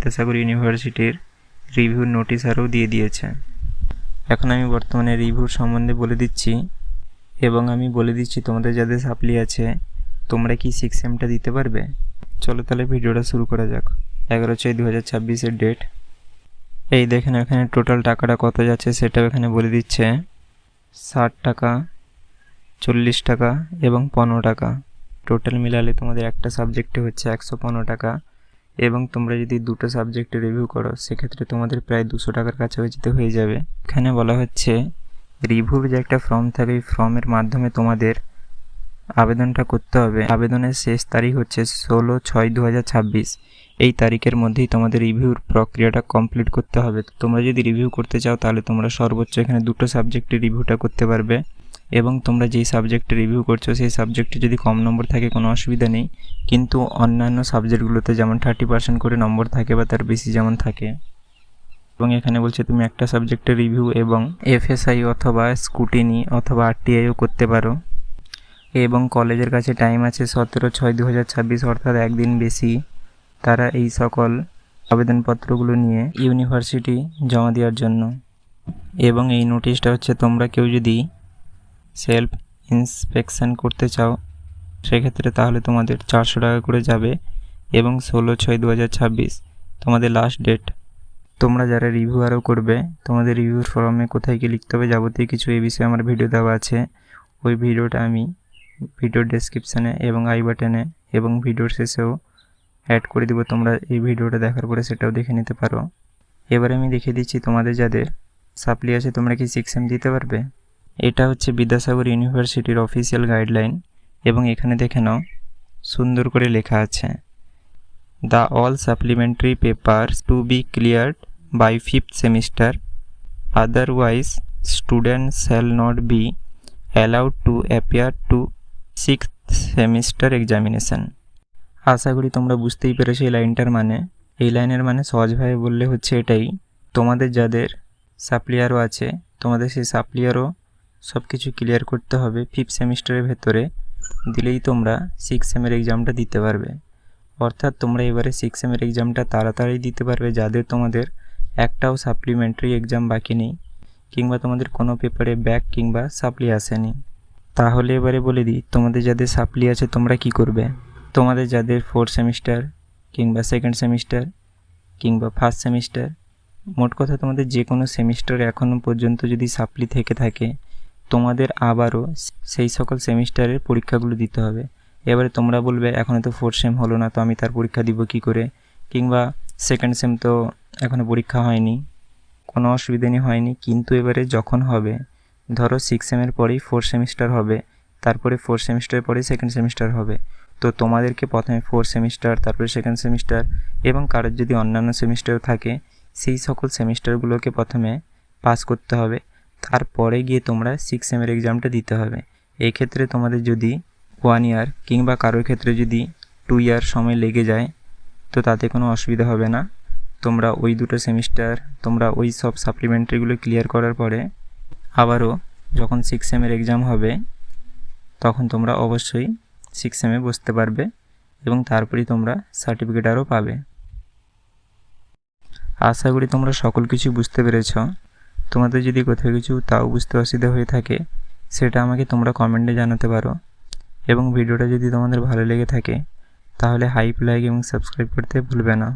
বিদ্যাসাগর ইউনিভার্সিটির রিভিউর নোটিশ আরও দিয়ে দিয়েছে। এখন আমি বর্তমানে রিভিউর সম্বন্ধে বলে দিচ্ছি, এবং আমি বলে দিচ্ছি তোমাদের যাদের সাপ্লি আছে তোমরা কি 6M দিতে পারবে। চলো তাহলে ভিডিওটা শুরু করা যাক। 11/6/2026 ডেট। এই দেখেন এখানে টোটাল টাকাটা কত যাচ্ছে সেটাও এখানে বলে দিচ্ছে। 60 টাকা, 40 টাকা এবং 15 টাকা। টোটাল মিলালে তোমাদের একটা সাবজেক্টে হচ্ছে 115 টাকা, এবং তোমরা যদি দুটো সাবজেক্টে রিভিউ করো সেক্ষেত্রে তোমাদের প্রায় 200 টাকার কাছাকাছিতে হয়ে যাবে। এখানে বলা হচ্ছে রিভিউর যে একটা ফর্ম থাকে, এই ফর্মের মাধ্যমে তোমাদের আবেদনটা করতে হবে। আবেদনের শেষ তারিখ হচ্ছে 16/6/2026। এই তারিখের মধ্যেই তোমাদের রিভিউর প্রক্রিয়াটা কমপ্লিট করতে হবে। তোমরা যদি রিভিউ করতে চাও তাহলে তোমরা সর্বোচ্চ এখানে দুটো সাবজেক্টে রিভিউটা করতে পারবে, এবং তোমরা যেই সাবজেক্টে রিভিউ করছো সেই সাবজেক্টে যদি কম নম্বর থাকে কোনো অসুবিধা নেই, কিন্তু অন্যান্য সাবজেক্টগুলোতে যেমন 30% করে নম্বর থাকে বা তার বেশি যেমন থাকে। এবং এখানে বলছে তুমি একটা সাবজেক্টের রিভিউ এবং FSI অথবা স্কুটিনি অথবা RTIও করতে পারো। এবং কলেজের কাছে টাইম আছে 17/6/2026, অর্থাৎ একদিন বেশি তারা এই সকল আবেদনপত্রগুলো নিয়ে ইউনিভার্সিটি জমা দেওয়ার জন্য। এবং এই নোটিশটা হচ্ছে তোমরা কেউ যদি সেলফ ইন্সপেকশন করতে চাও সেক্ষেত্রে তাহলে তোমাদের 400 টাকা করে যাবে, এবং 16/6/2026 তোমাদের লাস্ট ডেট। তোমরা যারা রিভিউ আরও করবে তোমাদের রিভিউর ফর্মে কোথায় গিয়ে লিখতে হবে যাবতীয় কিছু এই বিষয়ে আমার ভিডিও দেওয়া আছে। ওই ভিডিওটা আমি ভিডিওর ডেসক্রিপশানে এবং আই বাটনে এবং ভিডিওর শেষেও অ্যাড করে দিব, তোমরা এই ভিডিওটা দেখার পরে সেটাও দেখে নিতে পারো। এবারে আমি দেখিয়ে দিচ্ছি তোমাদের যাদের সাপ্লি আছে তোমরা কি 6M দিতে পারবে। এটা হচ্ছে বিদ্যাসাগর ইউনিভার্সিটির অফিসিয়াল গাইডলাইন, এবং এখানে দেখে নাও সুন্দর করে লেখা আছে, the all supplementary papers to be cleared by 5th semester, otherwise student shall not be allowed to appear to 6th semester examination. আশা করি তোমরা বুঝতেই পেরেছো এই লাইনটার মানে। এই লাইনের মানে সহজভাবে বললে হচ্ছে এটাই, তোমাদের যাদের সাপ্লিয়ারও আছে তোমাদের সেই সাপ্লিয়ারও সব কিছু ক্লিয়ার করতে হবে 5th সেমিস্টারের ভেতরে, দিলেই তোমরা 6M এক্সামটা দিতে পারবে। অর্থাৎ তোমরা এবারে 6M এক্সামটা তাড়াতাড়ি দিতে পারবে যাদের তোমাদের একটাও সাপ্লিমেন্টারি এক্সাম বাকি নেই, কিংবা তোমাদের কোনো পেপারে ব্যাক কিংবা সাপ্লি আসেনি। তাহলে এবারে বলে দিই তোমাদের যাদের সাপ্লি আছে তোমরা কি করবে। তোমাদের যাদের 4th সেমিস্টার কিংবা 2nd সেমিস্টার কিংবা 1st সেমিস্টার, মোট কথা তোমাদের যে কোনো সেমিস্টারে এখনও পর্যন্ত যদি সাপ্লি থেকে থাকে তোমাদের আবারও সেই সকল সেমিস্টারের পরীক্ষাগুলো দিতে হবে। এবারে তোমরা বলবে এখনও তো 4th সেম হলো না, তো আমি তার পরীক্ষা দিব কি করে, কিংবা 2nd সেম তো এখনও পরীক্ষা হয়নি। কোনো অসুবিধা হয়নি, কিন্তু এবারে যখন হবে ধরো 6M পরেই 4th সেমিস্টার হবে, তারপরে 4th সেমিস্টারের পরেই 2nd সেমিস্টার হবে, তো তোমাদেরকে প্রথমে 4th সেমিস্টার তারপরে 2nd সেমিস্টার এবং কারোর যদি অন্যান্য সেমিস্টারও থাকে সেই সকল সেমিস্টারগুলোকে প্রথমে পাস করতে হবে, তারপরে গিয়ে তোমরা 6M এক্সামটা দিতে হবে। এই ক্ষেত্রে তোমাদের যদি 1 ইয়ার কিংবা কারোর ক্ষেত্রে যদি 2 ইয়ার সময় লেগে যায় তো তাতে কোনো অসুবিধা হবে না। তোমরা ওই দুটো সেমিস্টার তোমরা ওই সব সাপ্লিমেন্টারিগুলো ক্লিয়ার করার পরে আবারও যখন 6M এক্সাম হবে তখন তোমরা অবশ্যই 6M বসতে পারবে, এবং তারপরেই তোমরা সার্টিফিকেট আরও পাবে। আশা করি তোমরা সকল কিছু বুঝতে পেরেছ। তোমাদের যদি কোথাও কিছু তাও বুঝতে অসুবিধা হয়ে থাকে সেটা আমাকে তোমরা কমেন্টে জানাতে পারো, এবং ভিডিওটা যদি তোমাদের ভালো লেগে থাকে তাহলে হাইপ, লাইক এবং সাবস্ক্রাইব করতে ভুলবে না।